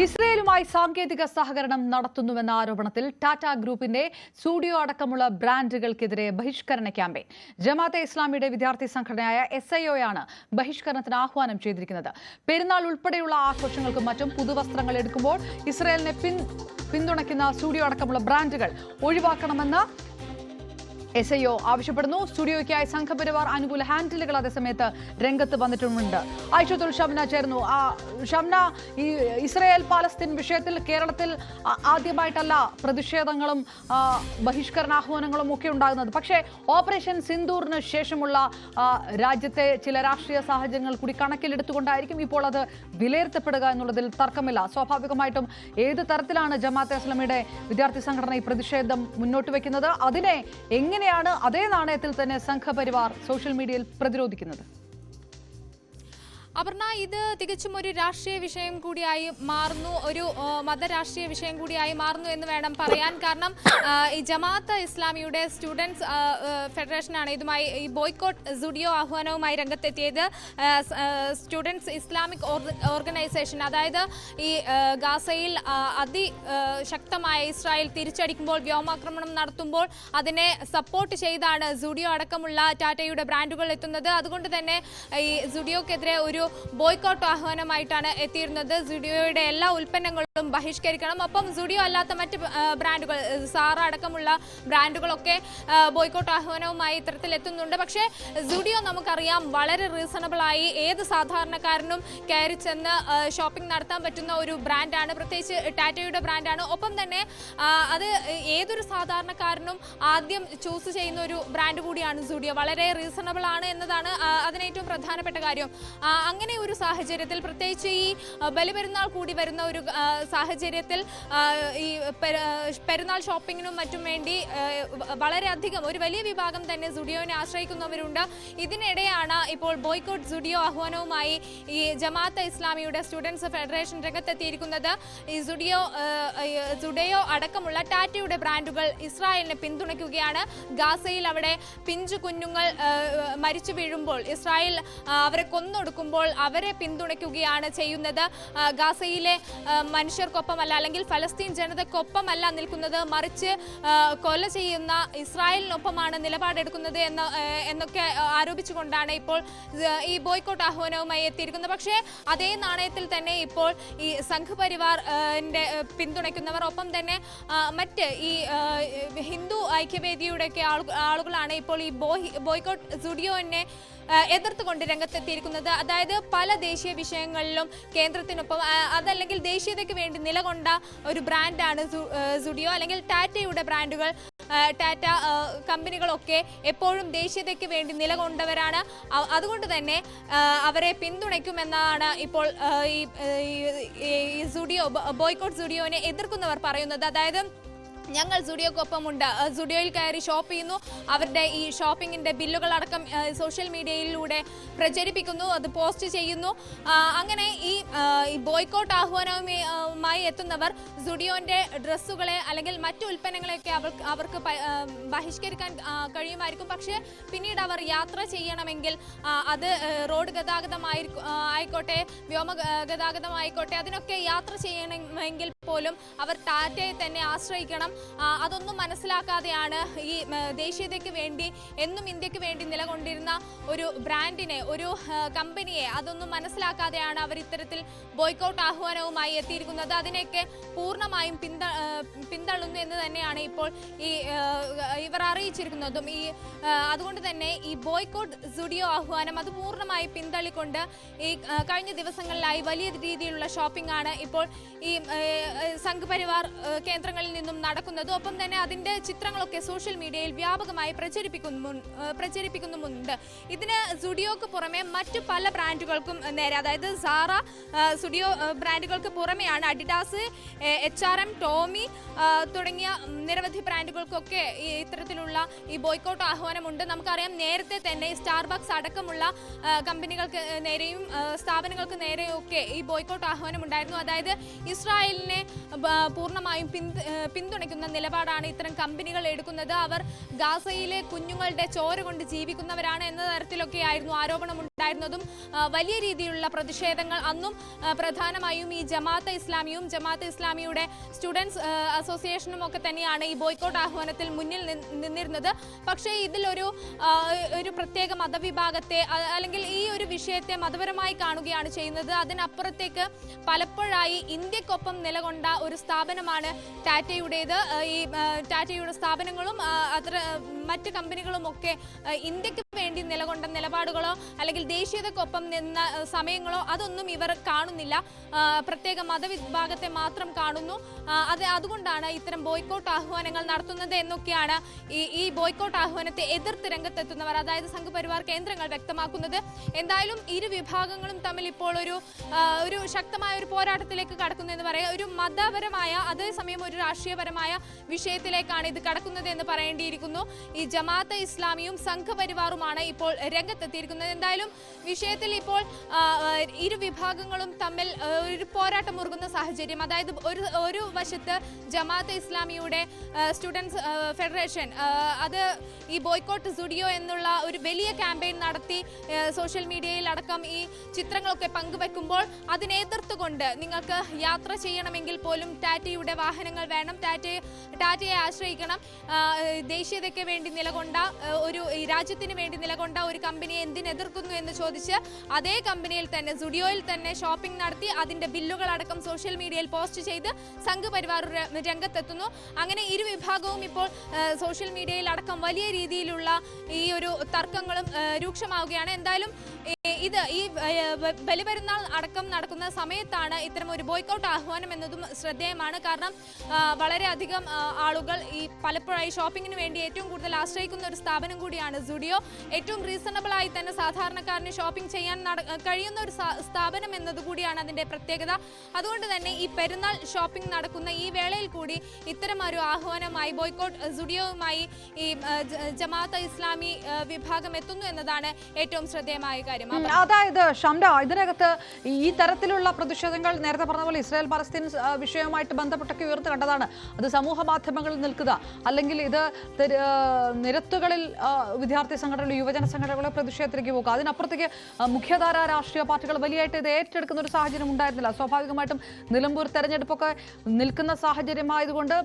ഇസ്രയേലുമായി സാങ്കേതിക സഹകരണം നടത്തുന്നുവെന്ന ആരോപണത്തിൽ ടാറ്റ ഗ്രൂപ്പിന്റെ സ്റ്റുഡിയോ അടക്കമുള്ള ബ്രാൻഡുകൾക്കെതിരെ ബഹിഷ്കരണ ക്യാമ്പയിൻ. ജമാഅത്തെ ഇസ്ലാമിയുടെ വിദ്യാർത്ഥി സംഘടനയായ SIOയാണ് ബഹിഷ്കരണത്തിന് ആഹ്വാനം ചെയ്തിരിക്കുന്നത്. പെരുന്നാൾ ഉൾപ്പെടെയുള്ള ആഘോഷങ്ങൾക്കും മറ്റും പുതുവസ്ത്രങ്ങൾ എടുക്കുമ്പോൾ ഇസ്രയേലിനെ പിന്തുണയ്ക്കുന്ന സ്റ്റുഡിയോ അടക്കമുള്ള ബ്രാൻഡുകൾ ഒഴിവാക്കണമെന്ന് SIO ആവശ്യപ്പെടുന്നു. സ്റ്റുഡിയോയ്ക്കായി സംഘപരിവാർ അനുകൂല ഹാൻഡിലുകൾ അതേസമയത്ത് രംഗത്ത് വന്നിട്ടുമുണ്ട്. ആയിഷത്തുൽ ഷംന ചേർന്നു. ഷംന, ഈ ഇസ്രയേൽ പാലസ്തീൻ വിഷയത്തിൽ കേരളത്തിൽ ആദ്യമായിട്ടല്ല പ്രതിഷേധങ്ങളും ബഹിഷ്കരണാഹ്വാനങ്ങളും ഒക്കെ ഉണ്ടാകുന്നത്. പക്ഷേ ഓപ്പറേഷൻ സിന്ദൂറിന് ശേഷമുള്ള രാജ്യത്തെ ചില രാഷ്ട്രീയ സാഹചര്യങ്ങൾ കൂടി കണക്കിലെടുത്തുകൊണ്ടായിരിക്കും ഇപ്പോൾ അത് വിലയിരുത്തപ്പെടുക എന്നുള്ളതിൽ തർക്കമില്ല. സ്വാഭാവികമായിട്ടും ഏത് തരത്തിലാണ് ജമാഅത്തെ ഇസ്ലാമിയുടെ വിദ്യാർത്ഥി സംഘടന ഈ പ്രതിഷേധം മുന്നോട്ട് വയ്ക്കുന്നത്, അതിനെ എങ്ങനെയാണ് അതേ നാണയത്തിൽ തന്നെ സംഘപരിവാർ സോഷ്യൽ മീഡിയയിൽ പ്രതിരോധിക്കുന്നത്? അപർണ, ഇത് തികച്ചും ഒരു രാഷ്ട്രീയ വിഷയം കൂടിയായി മാറുന്നു, ഒരു മതരാഷ്ട്രീയ വിഷയം കൂടിയായി മാറുന്നു എന്ന് വേണം പറയാൻ. കാരണം ഈ ജമാഅത്തെ ഇസ്ലാമിയുടെ സ്റ്റുഡൻസ് ഫെഡറേഷനാണ് ഇതുമായി ഈ ബോയ്ക്കോട്ട് സ്റ്റുഡിയോ ആഹ്വാനവുമായി രംഗത്തെത്തിയത്. സ്റ്റുഡൻസ് ഇസ്ലാമിക് ഓർഗനൈസേഷൻ, അതായത് ഈ ഗാസയിൽ അതിശക്തമായ ഇസ്രായേൽ തിരിച്ചടിക്കുമ്പോൾ, വ്യോമാക്രമണം നടത്തുമ്പോൾ അതിനെ സപ്പോർട്ട് ചെയ്താണ് സ്റ്റുഡിയോ അടക്കമുള്ള ടാറ്റയുടെ ബ്രാൻഡുകൾ എത്തുന്നത്. അതുകൊണ്ട് തന്നെ ഈ സ്റ്റുഡിയോക്കെതിരെ ഒരു ബോയ്ക്കോട്ട് ആഹ്വാനമായിട്ടാണ് എത്തിയിരുന്നത്. സ്റ്റുഡിയോയുടെ എല്ലാ ഉൽപ്പന്നങ്ങളും ബഹിഷ്കരിക്കണം. ഒപ്പം സ്റ്റുഡിയോ അല്ലാത്ത മറ്റ് ബ്രാൻഡുകൾ, സാറ അടക്കമുള്ള ബ്രാൻഡുകളൊക്കെ ബോയ്ക്കോട്ട് ആഹ്വാനവുമായി ഇത്തരത്തിൽ എത്തുന്നുണ്ട്. പക്ഷേ സ്റ്റുഡിയോ നമുക്കറിയാം വളരെ റീസണബിൾ ആയി ഏത് സാധാരണക്കാരനും കയറി ചെന്ന് ഷോപ്പിംഗ് നടത്താൻ പറ്റുന്ന ഒരു ബ്രാൻഡാണ്, പ്രത്യേകിച്ച് ടാറ്റയുടെ ബ്രാൻഡാണ്. ഒപ്പം തന്നെ അത് ഏതൊരു സാധാരണക്കാരനും ആദ്യം ചൂസ് ചെയ്യുന്ന ഒരു ബ്രാൻഡ് കൂടിയാണ് സ്റ്റുഡിയോ. വളരെ റീസണബിൾ ആണ് എന്നതാണ് അതിന് ഏറ്റവും പ്രധാനപ്പെട്ട കാര്യം. അങ്ങനെ ഒരു സാഹചര്യത്തിൽ, പ്രത്യേകിച്ച് ഈ ബലിപെരുന്നാൾ കൂടി വരുന്ന ഒരു സാഹചര്യത്തിൽ ഈ പെരുന്നാൾ ഷോപ്പിങ്ങിനും മറ്റും വേണ്ടി വളരെയധികം ഒരു വലിയ വിഭാഗം തന്നെ സ്റ്റുഡിയോനെ ആശ്രയിക്കുന്നവരുണ്ട്. ഇതിനിടെയാണ് ഇപ്പോൾ ബോയ്ക്കോട്ട് സ്റ്റുഡിയോ ആഹ്വാനവുമായി ഈ ജമാഅത്തെ ഇസ്ലാമിയുടെ സ്റ്റുഡൻസ് ഫെഡറേഷൻ രംഗത്തെത്തിയിരിക്കുന്നത്. ഈ സ്റ്റുഡിയോ അടക്കമുള്ള ടാറ്റയുടെ ബ്രാൻഡുകൾ ഇസ്രായേലിനെ പിന്തുണയ്ക്കുകയാണ്. ഗാസയിൽ അവിടെ പിഞ്ചു കുഞ്ഞുങ്ങൾ മരിച്ചു വീഴുമ്പോൾ, ഇസ്രായേൽ അവരെ കൊന്നൊടുക്കുമ്പോൾ അവരെ പിന്തുണയ്ക്കുകയാണ് ചെയ്യുന്നത്. ഗാസയിലെ മനുഷ്യർക്കൊപ്പമല്ല, അല്ലെങ്കിൽ ഫലസ്തീൻ ജനതയ്ക്കൊപ്പമല്ല നിൽക്കുന്നത്, മറിച്ച് കൊല ചെയ്യുന്ന ഇസ്രായേലിനൊപ്പമാണ് നിലപാടെടുക്കുന്നത് എന്നൊക്കെ ആരോപിച്ചുകൊണ്ടാണ് ഇപ്പോൾ ഈ ബോയ്ക്കോട്ട് ആഹ്വാനവുമായി എത്തിയിരിക്കുന്നത്. പക്ഷേ അതേ നാണയത്തിൽ തന്നെ ഇപ്പോൾ ഈ സംഘപരിവാറിന്റെ പിന്തുണയ്ക്കുന്നവർ, ഒപ്പം തന്നെ മറ്റ് ഈ ഹിന്ദു ഐക്യവേദിയുടെയൊക്കെ ആളുകളാണ് ഇപ്പോൾ ഈ ബോയ്ക്കോട്ട് സ്റ്റുഡിയോനെ എതിർത്തുകൊണ്ട് രംഗത്തെത്തിയിരിക്കുന്നത്. അതായത് പല ദേശീയ വിഷയങ്ങളിലും കേന്ദ്രത്തിനൊപ്പം, അതല്ലെങ്കിൽ ദേശീയതയ്ക്ക് വേണ്ടി നിലകൊണ്ട ഒരു ബ്രാൻഡാണ് സ്റ്റുഡിയോ, അല്ലെങ്കിൽ ടാറ്റയുടെ ബ്രാൻഡുകൾ. ടാറ്റ കമ്പനികളൊക്കെ എപ്പോഴും ദേശീയതയ്ക്ക് വേണ്ടി നിലകൊണ്ടവരാണ്. അതുകൊണ്ട് തന്നെ അവരെ പിന്തുണയ്ക്കുമെന്നാണ് ഇപ്പോൾ ഈ സ്റ്റുഡിയോ, ബോയ്ക്കോട്ട് സ്റ്റുഡിയോനെ എതിർക്കുന്നവർ പറയുന്നത്. അതായത് ഞങ്ങൾ സ്റ്റുഡിയോക്കൊപ്പമുണ്ട്, സ്റ്റുഡിയോയിൽ കയറി ഷോപ്പ് ചെയ്യുന്നു, അവരുടെ ഈ ഷോപ്പിങ്ങിൻ്റെ ബില്ലുകളടക്കം സോഷ്യൽ മീഡിയയിലൂടെ പ്രചരിപ്പിക്കുന്നു, അത് പോസ്റ്റ് ചെയ്യുന്നു. അങ്ങനെ ഈ ബോയ്ക്കോട്ട് ആഹ്വാനവുമായി എത്തുന്നവർ സ്റ്റുഡിയോൻ്റെ ഡ്രസ്സുകളെ അല്ലെങ്കിൽ മറ്റു ഉൽപ്പന്നങ്ങളെയൊക്കെ അവർക്ക് ബഹിഷ്കരിക്കാൻ കഴിയുമായിരിക്കും. പക്ഷേ പിന്നീട് അവർ യാത്ര ചെയ്യണമെങ്കിൽ അത് റോഡ് ഗതാഗതമായിക്കോട്ടെ, വ്യോമ ഗതാഗതമായിക്കോട്ടെ, അതിനൊക്കെ യാത്ര ചെയ്യണമെങ്കിൽ പോലും അവർ ടാറ്റയെ തന്നെ ആശ്രയിക്കണം. അതൊന്നും മനസ്സിലാക്കാതെയാണ് ഈ ദേശീയതയ്ക്ക് വേണ്ടി, എന്നും ഇന്ത്യക്ക് വേണ്ടി നിലകൊണ്ടിരുന്ന ഒരു ബ്രാൻഡിനെ, ഒരു കമ്പനിയെ അതൊന്നും മനസ്സിലാക്കാതെയാണ് അവർ ഇത്തരത്തിൽ ബോയ്ക്കോട്ട് ആഹ്വാനവുമായി എത്തിയിരിക്കുന്നത്. അതിനെയൊക്കെ പൂർണ്ണമായും പിന്തള്ളുന്നു എന്ന് തന്നെയാണ് ഇപ്പോൾ ഇവർ അറിയിച്ചിരിക്കുന്നതും. അതുകൊണ്ട് തന്നെ ഈ ബോയ്ക്കോട്ട് സ്റ്റുഡിയോ ആഹ്വാനം അത് പൂർണ്ണമായി പിന്തള്ളിക്കൊണ്ട് ഈ കഴിഞ്ഞ ദിവസങ്ങളിലായി വലിയ രീതിയിലുള്ള ഷോപ്പിംഗ് ആണ് ഇപ്പോൾ ഈ സംഘപരിവാർ കേന്ദ്രങ്ങളിൽ നിന്നും നടക്കുന്നത്. ഒപ്പം തന്നെ അതിന്റെ ചിത്രങ്ങളൊക്കെ സോഷ്യൽ മീഡിയയിൽ വ്യാപകമായി പ്രചരിപ്പിക്കുന്നുമുണ്ട്. ഇതിന് സ്റ്റുഡിയോക്ക് പുറമെ മറ്റു പല ബ്രാൻഡുകൾക്കും നേരെ, അതായത് സാറ സ്റ്റുഡിയോ ബ്രാൻഡുകൾക്ക് പുറമെയാണ് അഡിഡാസ്, HRM, ടോമി തുടങ്ങിയ നിരവധി ബ്രാൻഡുകൾക്കൊക്കെ ഇത്തരത്തിലുള്ള ഈ ബോയ്ക്കോട്ട് ആഹ്വാനമുണ്ട്. നമുക്കറിയാം, നേരത്തെ തന്നെ സ്റ്റാർബക്സ് അടക്കമുള്ള കമ്പനികൾക്ക് നേരെയും സ്ഥാപനങ്ങൾക്ക് നേരെയും ഒക്കെ ഈ ബോയ്ക്കോട്ട് ആഹ്വാനം ഉണ്ടായിരുന്നു. അതായത് ഇസ്രായേലിനെ പൂർണ്ണമായും പിന്തുണയ്ക്കുന്ന നിലപാടാണ് ഇത്തരം കമ്പനികൾ എടുക്കുന്നത്. അവർ ഗാസയിലെ കുഞ്ഞുങ്ങളുടെ ചോര കൊണ്ട് ജീവിക്കുന്നവരാണ് എന്ന തരത്തിലൊക്കെയായിരുന്നു ആരോപണമുണ്ടായിരുന്നതും. വലിയ രീതിയിലുള്ള പ്രതിഷേധങ്ങൾ അന്നും പ്രധാനമായും ഈ ജമാഅത്തെ ഇസ്ലാമിയുടെ സ്റ്റുഡൻസ് അസോസിയേഷനും ഒക്കെ തന്നെയാണ് ഈ ബോയ്ക്കോട്ട് ആഹ്വാനത്തിൽ മുന്നിൽ നിന്നിരുന്നത്. പക്ഷേ ഇതിലൊരു പ്രത്യേക മതവിഭാഗത്തെ അല്ലെങ്കിൽ ഈ ഒരു വിഷയത്തെ മതപരമായി കാണുകയാണ് ചെയ്യുന്നത്. അതിനപ്പുറത്തേക്ക് പലപ്പോഴായി ഇന്ത്യക്കൊപ്പം നിലകൊണ്ട ഒരു സ്ഥാപനമാണ് ടാറ്റയുടേത്. ഈ ടാറ്റയുടെ സ്ഥാപനങ്ങളും മറ്റ് കമ്പനികളും ഒക്കെ ഇന്ത്യക്ക് വേണ്ടി നിലകൊണ്ട നിലപാടുകളോ അല്ലെങ്കിൽ ദേശീയതക്കൊപ്പം നിന്ന സമയങ്ങളോ അതൊന്നും ഇവർ കാണുന്നില്ല. പ്രത്യേക മതവിഭാഗത്തെ മാത്രം കാണുന്നു. അതുകൊണ്ടാണ് ഇത്തരം ബോയ്ക്കോട്ട് ആഹ്വാനങ്ങൾ നടത്തുന്നത് എന്നൊക്കെയാണ് ഈ ബോയ്ക്കോട്ട് ആഹ്വാനത്തെ എതിർത്ത് രംഗത്തെത്തുന്നവർ, അതായത് സംഘപരിവാർ കേന്ദ്രങ്ങൾ വ്യക്തമാക്കുന്നത്. എന്തായാലും ഇരു വിഭാഗങ്ങളും തമ്മിൽ ഇപ്പോൾ ഒരു ശക്തമായ ഒരു പോരാട്ടത്തിലേക്ക് കടക്കുന്നു എന്ന് പറയാം. ഒരു മതപരമായ അതേസമയം ഒരു രാഷ്ട്രീയപരമായ വിഷയത്തിലേക്കാണ് ഇത് കടക്കുന്നത് എന്ന് പറയേണ്ടിയിരിക്കുന്നു. ഈ ജമാഅത്തെ ഇസ്ലാമിയും സംഘപരിവാറുമാണ് ഇപ്പോൾ രംഗത്തെത്തിയിരിക്കുന്നത്. എന്തായാലും വിഷയത്തിൽ ഇപ്പോൾ ഇരു വിഭാഗങ്ങളും തമ്മിൽ ഒരു പോരാട്ടം മുറുകുന്ന സാഹചര്യം. അതായത് ഒരു വശത്ത് ജമാഅത്തെ ഇസ്ലാമിയുടെ സ്റ്റുഡൻസ് ഫെഡറേഷൻ അത് ഈ ബോയ്ക്കോട്ട് സുഡിയോ എന്നുള്ള ഒരു വലിയ ക്യാമ്പയിൻ നടത്തി സോഷ്യൽ മീഡിയയിൽ അടക്കം ഈ ചിത്രങ്ങളൊക്കെ പങ്കുവെക്കുമ്പോൾ അതിനെ എതിർത്തുകൊണ്ട് നിങ്ങൾക്ക് യാത്ര ചെയ്യണമെങ്കിൽ പോലും ടാറ്റയുടെ വാഹനങ്ങൾ വേണം, ടാറ്റയെ ആശ്രയിക്കണം, ദേശീയതയ്ക്ക് വേണ്ടി നിലകൊണ്ട രാജ്യത്തിന് വേണ്ടി നിലകൊണ്ട ഒരു കമ്പനിയെ എന്തിനെതിർക്കുന്നു എന്ന് ചോദിച്ച് അതേ കമ്പനിയിൽ തന്നെ സുഡിയോയിൽ തന്നെ ഷോപ്പിംഗ് നടത്തി അതിന്റെ ബില്ലുകൾ അടക്കം സോഷ്യൽ മീഡിയയിൽ പോസ്റ്റ് ചെയ്ത് സംഘപരിവാർ രംഗത്തെത്തുന്നു. അങ്ങനെ ഇരു വിഭാഗവും ഇപ്പോൾ സോഷ്യൽ മീഡിയയിൽ അടക്കം വലിയ രീതിയിലുള്ള ഈ ഒരു തർക്കങ്ങളും രൂക്ഷമാവുകയാണ്. എന്തായാലും ഈ ബലിപെരുന്നാൾ അടക്കം നടക്കുന്ന സമയത്താണ് ഇത്തരം ഒരു ബോയ്ക്കൗട്ട് ആഹ്വാനം എന്നതും ശ്രദ്ധേയമാണ്. കാരണം വളരെയധികം ആളുകൾ ഈ പലപ്പോഴായി ഷോപ്പിങ്ങിന് വേണ്ടി ഏറ്റവും കൂടുതൽ ആശ്രയിക്കുന്ന ഒരു സ്ഥാപനം കൂടിയാണ് സുഡിയോ. ഏറ്റവും റീസണബിൾ ആയി തന്നെ സാധാരണക്കാരന് ഷോപ്പിംഗ് ചെയ്യാൻ കഴിയുന്ന ഒരു സ്ഥാപനം എന്നതുകൂടിയാണ് അതിന്റെ പ്രത്യേകത. അതുകൊണ്ട് തന്നെ ഈ പെരുന്നാൾ ഷോപ്പിംഗ് നടക്കുന്ന ഈ വേളയിൽ കൂടി ഇത്തരം ഒരു ആഹ്വാനമായി ബോയ്ക്കോട്ട് സുഡിയോവുമായി ഈ ജമാഅത്തെ ഇസ്ലാമി വിഭാഗം എത്തുന്നു എന്നതാണ് ഏറ്റവും ശ്രദ്ധേയമായ കാര്യം. അതായത് ഷംന, ഇതിനകത്ത് ഈ തരത്തിലുള്ള പ്രതിഷേധങ്ങൾ നേരത്തെ പറഞ്ഞ പോലെ ഇസ്രായേൽ പലസ്തീൻ വിഷയവുമായിട്ട് ബന്ധപ്പെട്ടൊക്കെ ഉയർന്നു കണ്ടതാണ്. അത് സമൂഹ മാധ്യമങ്ങളിൽ നിൽക്കുക, അല്ലെങ്കിൽ ഇത് നിരത്തുകളിൽ വിദ്യാർത്ഥി സംഘടനകൾ, യുവജന സംഘടനകളെ പ്രതിഷേധത്തിലേക്ക് പോകുക, അതിനപ്പുറത്തേക്ക് മുഖ്യധാര രാഷ്ട്രീയ പാർട്ടികൾ വലിയായിട്ട് ഇത് ഏറ്റെടുക്കുന്ന ഒരു സാഹചര്യം ഉണ്ടായിരുന്നില്ല. സ്വാഭാവികമായിട്ടും നിലമ്പൂർ തെരഞ്ഞെടുപ്പൊക്കെ നിൽക്കുന്ന സാഹചര്യമായതുകൊണ്ട്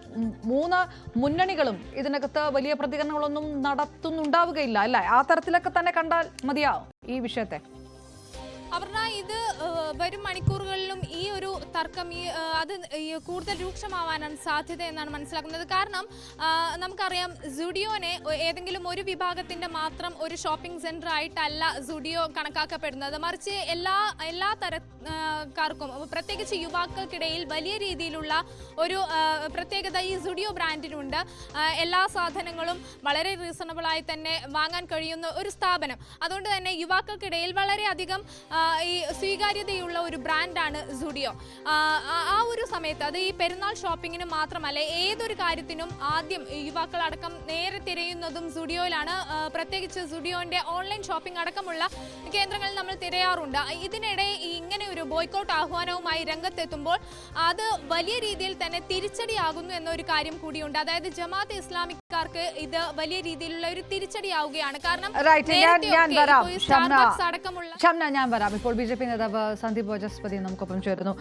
മൂന്ന് മുന്നണികളും ഇതിനകത്ത് വലിയ പ്രതികരണങ്ങളൊന്നും നടത്തുന്നുണ്ടാവുകയില്ല അല്ലേ? ആ തരത്തിലൊക്കെ തന്നെ കണ്ടാൽ മതിയാവും ഈ വിഷയത്തെ. അപർണ, ഇത് വരും മണിക്കൂറുകളിലും ഈ ഒരു തർക്കം അത് കൂടുതൽ രൂക്ഷമാവാനാണ് സാധ്യത എന്നാണ് മനസ്സിലാക്കുന്നത്. കാരണം നമുക്കറിയാം, സുഡിയോനെ ഏതെങ്കിലും ഒരു വിഭാഗത്തിന്റെ മാത്രം ഒരു ഷോപ്പിംഗ് സെന്റർ ആയിട്ടല്ല സുഡിയോ കണക്കാക്കപ്പെടുന്നത്. മറിച്ച് എല്ലാ തരക്കാർക്കും, പ്രത്യേകിച്ച് യുവാക്കൾക്കിടയിൽ വലിയ രീതിയിലുള്ള ഒരു പ്രത്യേകത ഈ സുഡിയോ ബ്രാൻഡിനുണ്ട്. എല്ലാ സാധനങ്ങളും വളരെ റീസണബിൾ ആയി തന്നെ വാങ്ങാൻ കഴിയുന്ന ഒരു സ്ഥാപനം. അതുകൊണ്ട് തന്നെ യുവാക്കൾക്കിടയിൽ വളരെയധികം ഈ സ്വീകാര്യതയുള്ള ഒരു ബ്രാൻഡാണ് സുഡിയോ. ആ ഒരു സമയത്ത് അത് ഈ പെരുന്നാൾ ഷോപ്പിങ്ങിന് മാത്രമല്ല, ഏതൊരു കാര്യത്തിനും ആദ്യം യുവാക്കളടക്കം നേരെ തിരയുന്നതും സുഡിയോയിലാണ്. പ്രത്യേകിച്ച് സുഡിയോന്റെ ഓൺലൈൻ ഷോപ്പിംഗ് അടക്കമുള്ള കേന്ദ്രങ്ങളിൽ നമ്മൾ തിരയാറുണ്ട്. ഇതിനിടെ ഇങ്ങനെ ഒരു ബോയ്ക്കോട്ട് ആഹ്വാനവുമായി രംഗത്തെത്തുമ്പോൾ അത് വലിയ രീതിയിൽ തന്നെ തിരിച്ചടിയാകുന്നു എന്നൊരു കാര്യം കൂടിയുണ്ട്. അതായത് ജമാഅത്തെ ഇസ്ലാമിക്കാർക്ക് ഇത് വലിയ രീതിയിലുള്ള ഒരു തിരിച്ചടിയാവുകയാണ്. കാരണം ഇപ്പോൾ ബി ജെ പി നേതാവ് സന്ദീപ് വാചസ്പതി നമുക്കൊപ്പം ചേരുന്നു.